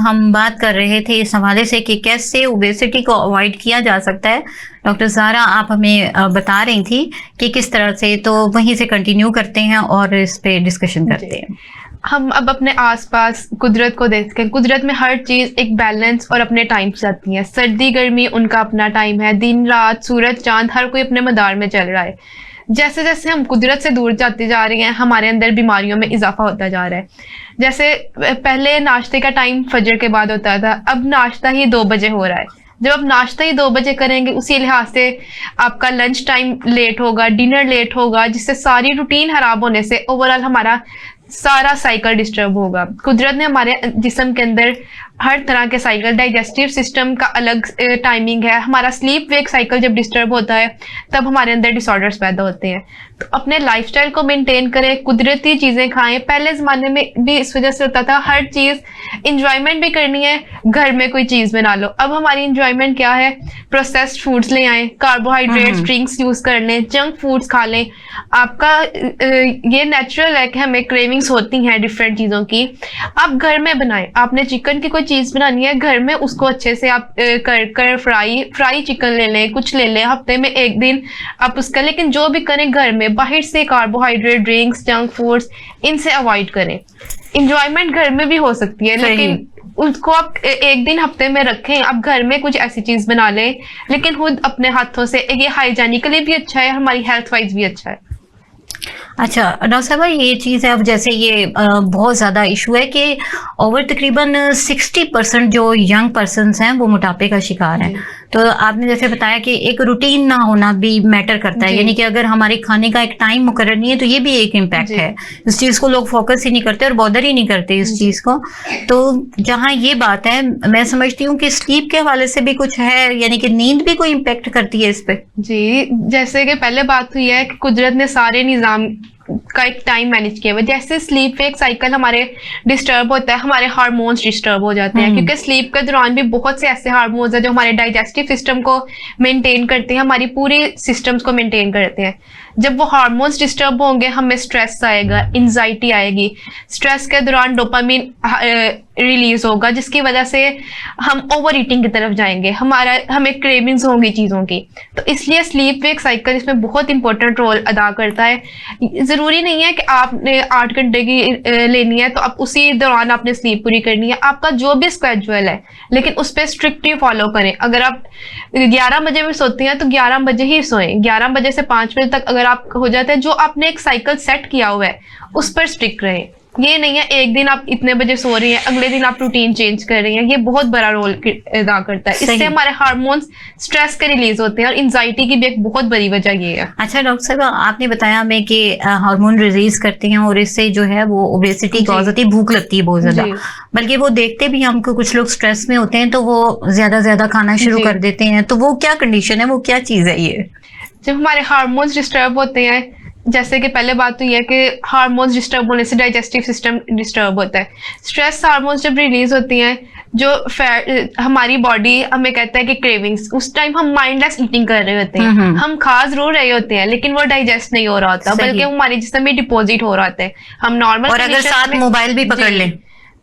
हम बात कर रहे थे इस हवाले से कि कैसे ओबेसिटी को अवॉइड किया जा सकता है, डॉक्टर ज़ारा आप हमें बता रही थी कि किस तरह से, तो वहीं से कंटिन्यू करते हैं और इस पे डिस्कशन करते हैं। हम अब अपने आसपास कुदरत को देखते हैं। कुदरत में हर चीज़ एक बैलेंस और अपने टाइम से आती है। सर्दी गर्मी उनका अपना टाइम है, दिन रात सूरज चांद हर कोई अपने मदार में चल रहा है। जैसे जैसे हम कुदरत से दूर जाते जा रहे हैं, हमारे अंदर बीमारियों में इजाफा होता जा रहा है। जैसे पहले नाश्ते का टाइम फजर के बाद होता था, अब नाश्ता ही 2 बजे हो रहा है। जब आप नाश्ता ही 2 बजे करेंगे, उसी लिहाज से आपका लंच टाइम लेट होगा, डिनर लेट होगा, जिससे सारी रूटीन खराब होने से ओवरऑल हमारा सारा साइकिल डिस्टर्ब होगा। कुदरत ने हमारे जिस्म के अंदर हर तरह के साइकिल, डाइजेस्टिव सिस्टम का अलग टाइमिंग है। हमारा स्लीप वेक साइकिल जब डिस्टर्ब होता है तब हमारे अंदर डिसऑर्डर्स पैदा होते हैं। तो अपने लाइफस्टाइल को मेंटेन करें, कुदरती चीज़ें खाएं। पहले ज़माने में भी इस वजह से होता था, हर चीज़ इंजॉयमेंट भी करनी है, घर में कोई चीज़ बना लो। अब हमारी इंजॉयमेंट क्या है? प्रोसेस्ड फूड्स ले आएँ, कार्बोहाइड्रेट्स ड्रिंक्स यूज़ कर लें, जंक फूड्स खा लें। आपका ये नेचुरल है कि हमें क्रेविंग्स होती हैं डिफरेंट चीज़ों की। आप घर में बनाएं। आपने चिकन की कोई चीज़ बनानी है घर में, उसको अच्छे से आप कर फ्राई चिकन ले लें, कुछ ले लें, हफ्ते में 1 दिन आप उसका, लेकिन जो भी करें घर में। बाहर से कार्बोहाइड्रेट ड्रिंक्स, जंक फूड्स, इनसे अवॉइड करें। इंजॉयमेंट घर में भी हो सकती है, लेकिन उसको आप 1 दिन हफ्ते में रखें। आप घर में कुछ ऐसी चीज बना लें, लेकिन खुद अपने हाथों से। ये हाइजीनिकली भी अच्छा है, हमारी हेल्थ वाइज भी अच्छा है। अच्छा डॉक्टर साहब, ये चीज़ है, अब जैसे ये बहुत ज़्यादा इशू है कि ओवर तकरीबन 60% जो यंग पर्सन्स हैं वो मोटापे का शिकार हैं। तो आपने जैसे बताया कि एक रूटीन ना होना भी मैटर करता है, यानी कि अगर हमारे खाने का एक टाइम मुकर्रर नहीं है तो ये भी एक इम्पैक्ट है। इस चीज़ को लोग फोकस ही नहीं करते और बॉदर ही नहीं करते इस चीज़ को। तो जहाँ ये बात है, मैं समझती हूँ कि स्लीप के हवाले से भी कुछ है, यानी कि नींद भी कोई इम्पैक्ट करती है इस पे। जी, जैसे कि पहले बात हुई है कि कुदरत ने सारे निज़ाम का एक टाइम मैनेज किया हुआ। जैसे स्लीप वेक साइकिल हमारे डिस्टर्ब होता है, हमारे हार्मोन्स डिस्टर्ब हो जाते हैं, क्योंकि स्लीप के दौरान भी बहुत से ऐसे हार्मोन्स हैं जो हमारे डाइजेस्टिव सिस्टम को मेंटेन करते हैं, हमारी पूरी सिस्टम्स को मेंटेन करते हैं। जब वो हार्मोन्स डिस्टर्ब होंगे, हमें स्ट्रेस आएगा, एंजाइटी आएगी। स्ट्रेस के दौरान डोपामिन रिलीज होगा, जिसकी वजह से हम ओवर ईटिंग की तरफ जाएंगे, हमें क्रेविंग्स होंगी चीज़ों की। तो इसलिए स्लीप वेक साइकिल इसमें बहुत इंपॉर्टेंट रोल अदा करता है। ज़रूरी नहीं है कि आपने 8 घंटे की लेनी है तो आप उसी दौरान आपने स्लीप पूरी करनी है। आपका जो भी स्केड्यूल है, लेकिन उस पर स्ट्रिक्टली फॉलो करें। अगर आप 11 बजे में सोते हैं तो 11 बजे ही सोएं। 11 बजे से 5 बजे तक अगर आप हो जाता है, जो आपने एक साइकिल सेट किया हुआ है उस पर स्टिक रहें। ये नहीं है एक दिन आप इतने बजे सो रही हैं, अगले दिन आप रूटीन चेंज कर रही हैं। ये बहुत बड़ा रोल अदा करता है। इससे हमारे हार्मोन्स स्ट्रेस के रिलीज होते हैं, और एंजाइटी की भी एक बहुत बड़ी वजह ये है। अच्छा डॉक्टर साहब, आपने बताया हमें कि हार्मोन रिलीज करते हैं और इससे जो है वो ओबेसिटी कॉज होती है, भूख लगती है बहुत ज्यादा। बल्कि वो देखते भी हमको, कुछ लोग स्ट्रेस में होते हैं तो वो ज्यादा खाना शुरू कर देते हैं। तो वो क्या कंडीशन है, वो क्या चीज है ये? जब हमारे हार्मोन्स डिस्टर्ब होते हैं, जैसे कि पहले बात तो यह है कि हार्मोन्स डिस्टर्ब होने से डाइजेस्टिव सिस्टम डिस्टर्ब होता है। स्ट्रेस हार्मोन्स जब रिलीज होती हैं, जो हमारी बॉडी हमें कहता है कि क्रेविंग्स, उस टाइम हम माइंडलेस ईटिंग कर रहे होते हैं। हम खा जरूर रहे होते हैं, लेकिन वो डाइजेस्ट नहीं हो रहा होता, बल्कि हमारे जिस्म में डिपॉजिट हो रहा होता है। हम नॉर्मल, और अगर साथ मोबाइल भी पकड़ लें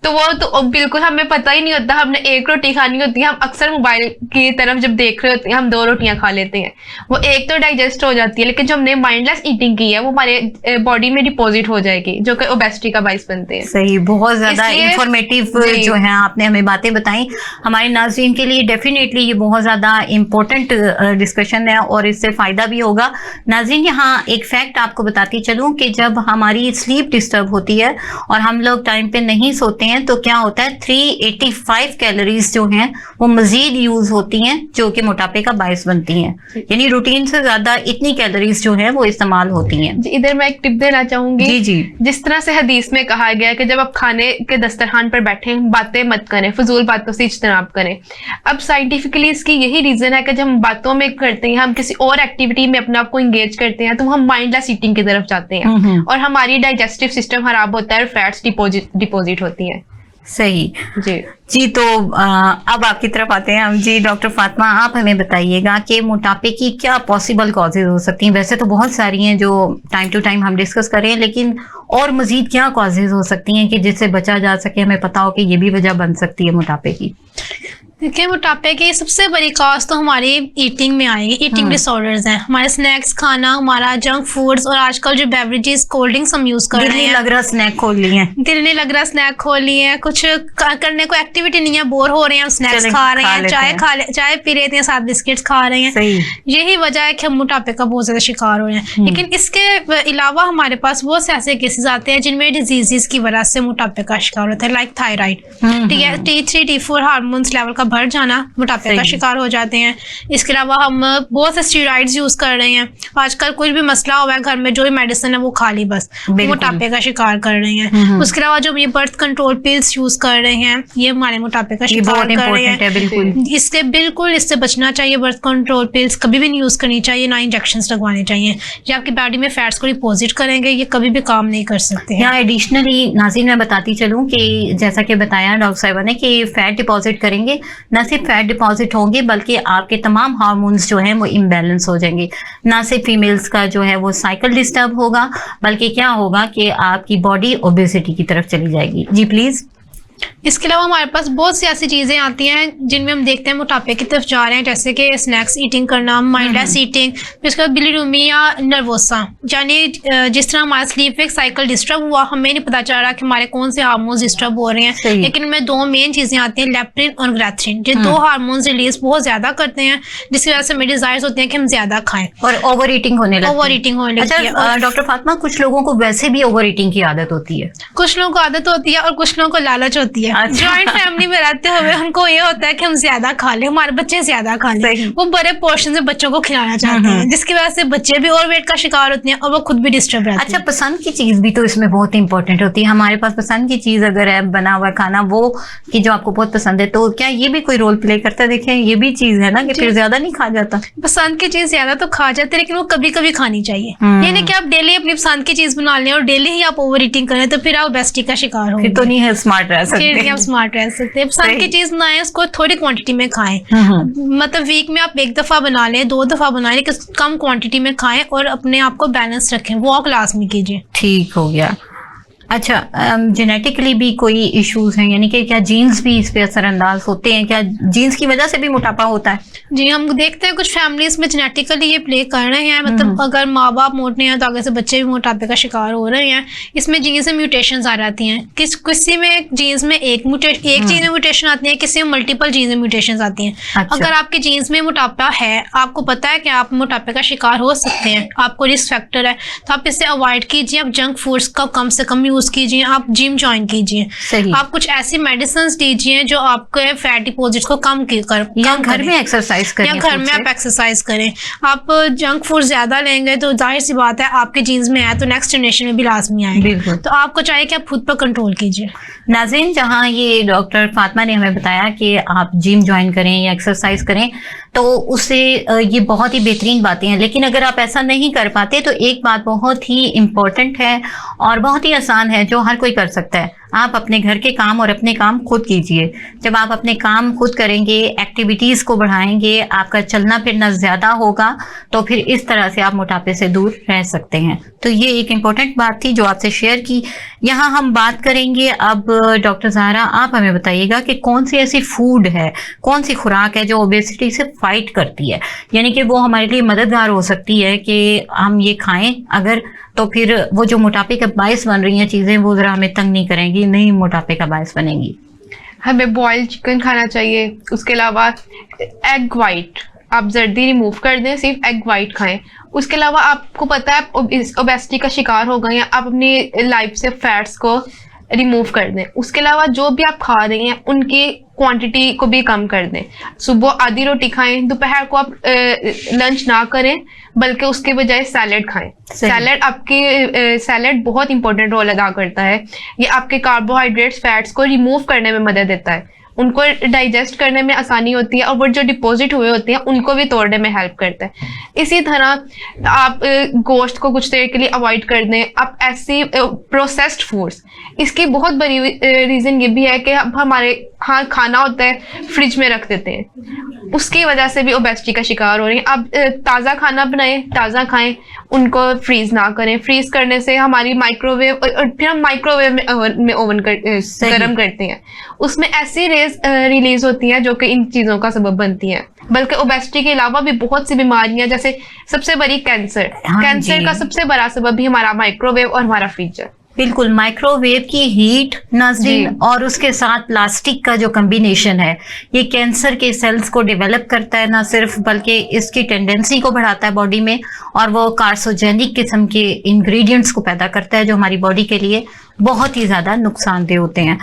तो वो तो बिल्कुल हमें पता ही नहीं होता। हमने 1 रोटी खानी होती है, हम अक्सर मोबाइल की तरफ जब देख रहे होते हैं हम 2 रोटियां खा लेते हैं। वो एक तो डाइजेस्ट हो जाती है, लेकिन जो हमने माइंडलेस ईटिंग की है वो हमारे बॉडी में डिपॉजिट हो जाएगी, जो कि ओबेसिटी का बाइस बनते हैं। सही, बहुत ज्यादा इंफॉर्मेटिव जो है आपने हमें बातें बताई। हमारे नाज़रीन के लिए डेफिनेटली ये बहुत ज्यादा इम्पोर्टेंट डिस्कशन है और इससे फायदा भी होगा। नाज़रीन, यहाँ एक फैक्ट आपको बताती चलूँ कि जब हमारी स्लीप डिस्टर्ब होती है और हम लोग टाइम पे नहीं सोते हैं तो क्या होता है, 385 कैलोरीज जो हैं वो मजीद यूज होती हैं, जो कि मोटापे का बायस बनती हैं। यानी रूटीन से ज्यादा इतनी कैलोरीज जो हैं वो इस्तेमाल होती हैं। इधर मैं एक टिप देना चाहूंगी। जी। जिस तरह से हदीस में कहा गया है कि जब आप खाने के दस्तरखान पर बैठे बातें मत करें, फजूल बातों से इज्तनाब करें। अब साइंटिफिकली इसकी यही रीजन है कि जब हम बातों में करते हैं, हम किसी और एक्टिविटी में अपने आप को इंगेज करते हैं, तो हम माइंडलेस ईटिंग की तरफ जाते हैं और हमारी डाइजेस्टिव सिस्टम खराब होता है और फैट्स डिपॉजिट होती हैं। सही जी। तो अब आपकी तरफ आते हैं हम जी। डॉक्टर फातिमा, आप हमें बताइएगा कि मोटापे की क्या पॉसिबल कॉजेज हो सकती हैं? वैसे तो बहुत सारी हैं जो टाइम टू टाइम हम डिस्कस कर रहे हैं, लेकिन और मजीद क्या कॉजेज हो सकती हैं कि जिससे बचा जा सके? हमें पता हो कि ये भी वजह बन सकती है मोटापे की। देखिए, मोटापे की सबसे बड़ी कॉज तो हमारी ईटिंग में आएगी। ईटिंग डिसऑर्डर्स हैं, हमारे स्नैक्स खाना, हमारा जंक फूड्स, और आजकल जो बेवरेजेस, कोल्ड ड्रिंक्स हम यूज कर रहे हैं। लग रहा स्नैक खोल लिए हैं, दिल नहीं लग रहा स्नैक खोल लिए हैं, कुछ करने को एक्टिविटी नहीं है, बोर हो रहे हैं, हम स्नैक्स खा रहे हैं, चाय पी रहे हैं, साथ बिस्किट्स खा रहे हैं। यही वजह है कि हम मोटापे का बहुत ज्यादा शिकार हो रहे हैं। लेकिन इसके अलावा हमारे पास बहुत से ऐसे केसेस आते हैं जिनमें डिजीजेस की वजह से मोटापे का शिकार होता है, लाइक थायराइड, ठीक है, T3 T4 हार्मोन्स लेवल का बढ़ जाना, मोटापे का शिकार हो जाते हैं। इसके अलावा हम बहुत से स्टेरॉइड्स यूज कर रहे हैं, आजकल कुछ भी मसला हुआ है घर में, जो भी मेडिसिन है वो खा ली, बस मोटापे का शिकार कर रहे हैं। उसके अलावा जो ये बर्थ कंट्रोल पिल्स यूज कर रहे हैं, ये हमारे मोटापे का शिकार कर रहे हैं। इससे बचना चाहिए। बर्थ कंट्रोल पिल्स कभी भी नहीं यूज करनी चाहिए, ना इंजेक्शन लगवाने चाहिए। ये आपकी बॉडी में फैट्स को डिपॉजिट करेंगे, ये कभी भी काम नहीं कर सकते हैं। यहाँ एडिशनली नाज़रीन मैं बताती चलूँ कि जैसा कि बताया डॉक्टर साहिबा ने कि फैट डिपॉजिट करेंगे, न सिर्फ फैट डिपॉजिट होंगे बल्कि आपके तमाम हार्मोन्स जो हैं वो इम्बैलेंस हो जाएंगे। ना सिर्फ फीमेल्स का जो है वो साइकिल डिस्टर्ब होगा, बल्कि क्या होगा कि आपकी बॉडी ओबेसिटी की तरफ चली जाएगी। जी प्लीज। इसके अलावा हमारे पास बहुत सी ऐसी चीज़ें आती हैं जिनमें हम देखते हैं मोटापे की तरफ जा रहे हैं, जैसे कि स्नैक्स ईटिंग करना, माइंडलेस ईटिंग, उसके बाद बिलीरूमी या नर्वोसा, यानी जिस तरह हमारा स्लीप वेक साइकिल डिस्टर्ब हुआ, हमें नहीं पता चल रहा कि हमारे कौन से हार्मोन्स डिस्टर्ब हो रहे हैं। लेकिन इनमें दो मेन चीज़ें आती हैं, लेप्टिन और ग्रेथ्रिन, जो दो हार्मोन्स रिलीज बहुत ज़्यादा करते हैं, जिसकी वजह से हमें डिजायर्स होते हैं कि हम ज़्यादा खाएं और ओवर ईटिंग होने लगती है। डॉक्टर फातिमा, कुछ लोगों को वैसे भी ओवर ईटिंग की आदत होती है, कुछ लोगों को आदत होती है और कुछ लोगों को लालच होती है। जॉइंट फैमिली में रहते हुए उनको ये होता है कि हम ज्यादा खा लें, हमारे बच्चे ज्यादा खा लें, वो बड़े पोर्शन से बच्चों को खिलाना चाहते हैं, जिसकी वजह से बच्चे भी और वेट का शिकार होते हैं और वो खुद भी डिस्टर्ब रहते हैं। अच्छा, पसंद की चीज भी तो इसमें बहुत इंपॉर्टेंट होती है। हमारे पास पसंद की चीज अगर है, बना हुआ खाना वो कि जो आपको बहुत पसंद है, तो क्या ये भी कोई रोल प्ले करता है? देखें, ये भी चीज है ना कि फिर ज्यादा नहीं खा जाता। पसंद की चीज ज्यादा तो खा जाते हैं, लेकिन वो कभी कभी खानी चाहिए। ये नहीं कि आप डेली अपनी पसंद की चीज बना लें और डेली ही आप ओवर ईटिंग करें, तो फिर आप ओबेसिटी का शिकार हो, फिर तो नहीं है स्मार्ट रह सकते। स्मार्ट रह सकते हैं। पसंद की चीज बनाएं, उसको थोड़ी क्वांटिटी में खाएं, मतलब वीक में आप एक दफा बना लें, 2 दफा बना लें, कम क्वांटिटी में खाएं और अपने आप को बैलेंस रखें। वॉक लाजमी कीजिए। ठीक हो गया। अच्छा, जेनेटिकली भी कोई इश्यूज हैं, यानी कि क्या जीन्स भी इस पे असरअंदाज होते हैं? क्या जीन्स की वजह से भी मोटापा होता है? जी, हम देखते हैं कुछ फैमिलीज में जेनेटिकली ये प्ले कर रहे हैं, मतलब अगर माँ बाप मोटे हैं तो आगे से बच्चे भी मोटापे का शिकार हो रहे हैं। इसमें जीन्स में म्यूटेशंस आ जाती हैं, किसी में जीन्स में एक चीज में म्यूटेशन आती है, किसी में मल्टीपल जीन्स में म्यूटेशन आती हैं। अच्छा। अगर आपकी जीन्स में मोटापा है, आपको पता है कि आप मोटापे का शिकार हो सकते हैं, आपको रिस्क फैक्टर है, तो आप इसे अवॉइड कीजिए। आप जंक फूड्स का कम से कम कीजिए, आप जिम ज्वाइन कीजिए, आप कुछ ऐसी मेडिसिन दीजिए जो आपके फैट डिपॉजिट को कम घर में एक्सरसाइज करें, या घर में आप एक्सरसाइज करें। आप जंक फूड ज्यादा लेंगे तो जाहिर सी बात है आपके जीन्स में है तो नेक्स्ट जनरेशन में भी लाजमी आएगा, तो आपको चाहिए कि आप खुद पर कंट्रोल कीजिए। नाज़रीन, जहां ये डॉक्टर फातिमा ने हमें बताया कि आप जिम ज्वाइन करें या एक्सरसाइज करें, तो उससे ये बहुत ही बेहतरीन बातें हैं। लेकिन अगर आप ऐसा नहीं कर पाते तो एक बात बहुत ही इम्पोर्टेंट है और बहुत ही आसान है जो हर कोई कर सकता है। आप अपने घर के काम और अपने काम खुद कीजिए। जब आप अपने काम खुद करेंगे, एक्टिविटीज़ को बढ़ाएंगे, आपका चलना फिरना ज़्यादा होगा, तो फिर इस तरह से आप मोटापे से दूर रह सकते हैं। तो ये एक इम्पॉर्टेंट बात थी जो आपसे शेयर की। यहाँ हम बात करेंगे अब डॉक्टर ज़हरा, आप हमें बताइएगा कि कौन सी ऐसी फूड है, कौन सी खुराक है जो ओबेसिटी से फाइट करती है, यानी कि वो हमारे लिए मददगार हो सकती है कि हम ये खाएं अगर, तो फिर वो जो मोटापे का बायस बन रही हैं चीज़ें वो ज़रा हमें तंग नहीं करेंगी, नहीं मोटापे का बायस बनेंगी। हमें बॉइल्ड चिकन खाना चाहिए। उसके अलावा एग वाइट आप जर्दी रिमूव कर दें, सिर्फ एग वाइट खाएं। उसके अलावा आपको पता है ओबेसिटी का शिकार हो गए हैं, आप अपनी लाइफ से फैट्स को रिमूव कर दें। उसके अलावा जो भी आप खा रहे हैं उनकी क्वांटिटी को भी कम कर दें। सुबह आधी रोटी खाएं, दोपहर को आप लंच ना करें बल्कि उसके बजाय सैलेड खाएं। सैलेड बहुत इंपॉर्टेंट रोल अदा करता है। ये आपके कार्बोहाइड्रेट्स, फैट्स को रिमूव करने में मदद देता है। उनको डाइजेस्ट करने में आसानी होती है और वो जो डिपॉजिट हुए होते हैं उनको भी तोड़ने में हेल्प करता है। इसी तरह आप गोश्त को कुछ देर के लिए अवॉइड कर दें। आप ऐसी प्रोसेस्ड फूड्स, इसकी बहुत बड़ी रीज़न ये भी है कि अब हमारे हाँ खाना होता है फ्रिज में रख देते हैं, उसकी वजह से भी ओबेसिटी का शिकार हो रही हैं। आप ताज़ा खाना बनाएं, ताज़ा खाएं, उनको फ्रीज ना करें। फ्रीज करने से हमारी माइक्रोवेव, फिर हम माइक्रोवेव में ओवन गर्म करते हैं, उसमें ऐसी रेज रिलीज होती हैं जो कि इन चीज़ों का सबब बनती हैं। बल्कि ओबेसिटी के अलावा भी बहुत सी बीमारियां, जैसे सबसे बड़ी कैंसर, कैंसर का सबसे बड़ा सबब भी हमारा माइक्रोवेव और हमारा फ्रिज है। बिल्कुल, माइक्रोवेव की हीट नाज़रीन और उसके साथ प्लास्टिक का जो कम्बिनेशन है, ये कैंसर के सेल्स को डेवलप करता है ना सिर्फ, बल्कि इसकी टेंडेंसी को बढ़ाता है बॉडी में, और वो कार्सोजेनिक किस्म के इंग्रेडिएंट्स को पैदा करता है जो हमारी बॉडी के लिए बहुत ही ज़्यादा नुकसानदेह होते हैं।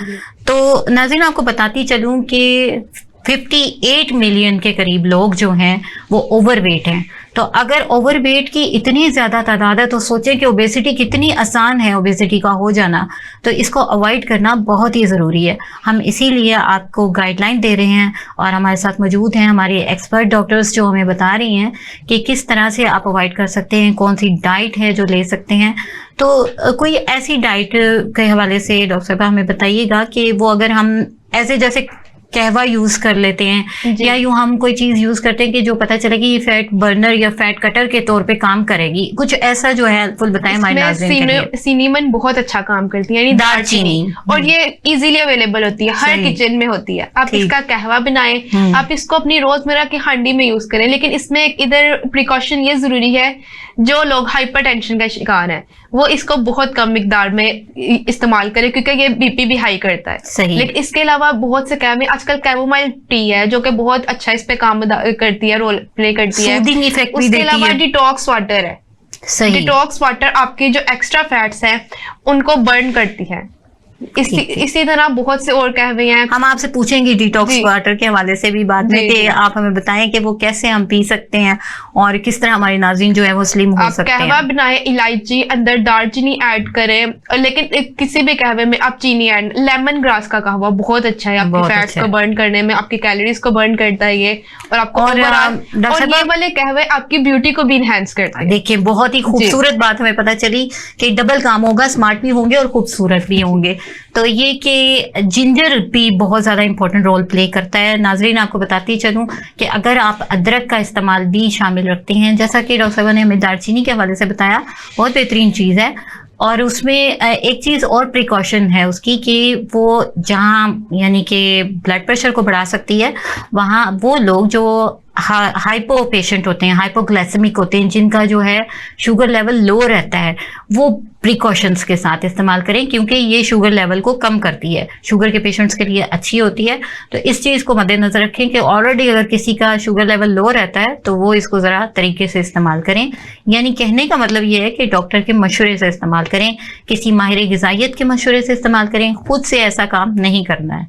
तो नाज़रीन, आपको बताती चलूँ कि 58 मिलियन के करीब लोग जो हैं वो ओवरवेट हैं। तो अगर ओवरवेट की इतनी ज़्यादा तादाद है तो सोचें कि ओबेसिटी कितनी आसान है ओबेसिटी का हो जाना। तो इसको अवॉइड करना बहुत ही ज़रूरी है। हम इसीलिए आपको गाइडलाइन दे रहे हैं और हमारे साथ मौजूद हैं हमारे एक्सपर्ट डॉक्टर्स जो हमें बता रही हैं कि किस तरह से आप अवॉइड कर सकते हैं, कौन सी डाइट है जो ले सकते हैं। तो कोई ऐसी डाइट के हवाले से डॉक्टर साहब हमें बताइएगा कि वो अगर हम ऐसे जैसे कहवा यूज कर लेते हैं या यूं हम कोई चीज यूज करते हैं कि जो पता चले कि ये फैट बर्नर या फैट कटर के तौर पे काम करेगी, कुछ ऐसा जो है हेल्पफुल बताएं हमारे नाज़रीन के लिए। सिनेमन बहुत अच्छा काम करती है, यानी दालचीनी, और ये इजीली अवेलेबल होती है, हर किचन में होती है। आप इसका कहवा बनाएं, आप इसको अपनी रोजमर्रा की हांडी में यूज करें। लेकिन इसमें एक इधर प्रिकॉशन ये जरूरी है, जो लोग हाइपरटेंशन का शिकार हैं वो इसको बहुत कम मिकदार में इस्तेमाल करें, क्योंकि ये बीपी भी हाई करता है। लेकिन इसके अलावा बहुत से कहवे, आजकल कैमोमाइल टी है जो कि बहुत अच्छा इस पे काम करती है, रोल प्ले करती है। उसके अलावा डिटॉक्स वाटर है, डिटॉक्स वाटर आपकी जो एक्स्ट्रा फैट्स हैं उनको बर्न करती है। इसी तरह बहुत से और कहवे हैं। हम आपसे पूछेंगे डिटॉक्स वाटर के हवाले से भी बाद में कि आप हमें बताएं कि वो कैसे हम पी सकते हैं और किस तरह हमारी नाज़रीन जो है वो स्लिम हो सकते हैं। कहवा बनाए, इलायची अंदर दालचीनी ऐड करें, लेकिन किसी भी कहवे में आप चीनी ऐड, लेमन ग्रास का कहवा बहुत अच्छा है आपकी फैट्स को बर्न करने में, आपकी कैलोरीज को बर्न करता है ये, और आपको और ये वाले कहवे आपकी ब्यूटी को भी इनहेंस करते हैं। देखिए, बहुत ही खूबसूरत बात हमें पता चली कि डबल काम होगा, स्मार्ट भी होंगे और खूबसूरत भी होंगे। तो ये कि जिंजर भी बहुत ज़्यादा इंपॉर्टेंट रोल प्ले करता है। नाजरीन, आपको बताती चलूँ कि अगर आप अदरक का इस्तेमाल भी शामिल रखते हैं, जैसा कि डॉक्टर साहब ने हमें दालचीनी के हवाले से बताया, बहुत बेहतरीन चीज़ है। और उसमें एक चीज़ और प्रिकॉशन है उसकी कि वो जहाँ यानी कि ब्लड प्रेशर को बढ़ा सकती है, वहाँ वो लोग जो हाइपो पेशेंट होते हैं, हाइपोग्लाइसेमिक होते हैं, जिनका जो है शुगर लेवल लो रहता है, वो प्रिकॉशंस के साथ इस्तेमाल करें, क्योंकि ये शुगर लेवल को कम करती है, शुगर के पेशेंट्स के लिए अच्छी होती है। तो इस चीज़ को मद्देनजर रखें कि ऑलरेडी अगर किसी का शुगर लेवल लो रहता है तो वो इसको ज़रा तरीके से इस्तेमाल करें। यानी कहने का मतलब ये है कि डॉक्टर के मशवरे से इस्तेमाल करें, किसी माहिर ग़िज़ाइयत के मशवरे से इस्तेमाल करें, खुद से ऐसा काम नहीं करना है।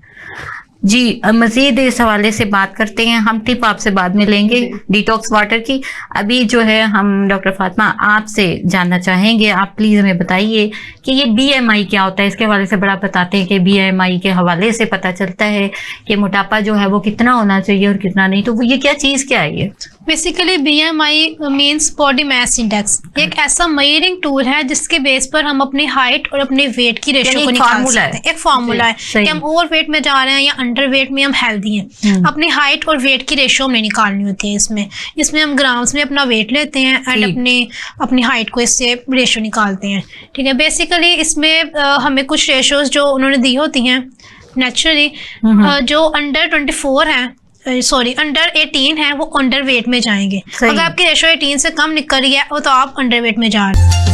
जी, मज़ीद इस हवाले से बात करते हैं, हम टिप आपसे बाद में लेंगे डिटॉक्स वाटर की। अभी जो है हम डॉक्टर फातिमा आपसे जानना चाहेंगे, आप प्लीज़ हमें बताइए कि ये BMI क्या होता है। इसके हवाले से बड़ा बताते हैं कि BMI के हवाले से पता चलता है कि मोटापा जो है वो कितना होना चाहिए और कितना नहीं। तो वो ये क्या चीज़ क्या है? ये basically BMI means body mass index, एक ऐसा मेजरिंग टूल है जिसके बेस पर हम अपनी हाइट और अपने वेट की रेशियो को निकाल सकते हैं। एक फार्मूला है कि हम ओवर वेट में जा रहे हैं या अंडर वेट में हम हेल्दी हैं। अपनी हाइट और वेट की रेशियो हमने निकालनी होती है। इसमें हम ग्राम्स में अपना वेट लेते हैं एंड अपनी हाइट को इससे रेशियो निकालते हैं। ठीक है, बेसिकली इसमें हमें कुछ रेशियोज जो उन्होंने दी होती हैं नेचुरली, जो अंडर 24 हैं, सॉरी अंडर 18 है, वो अंडर वेट में जाएंगे। अगर आपकी रेशो 18 से कम निकल रही है तो आप अंडर वेट में जा रहे हैं।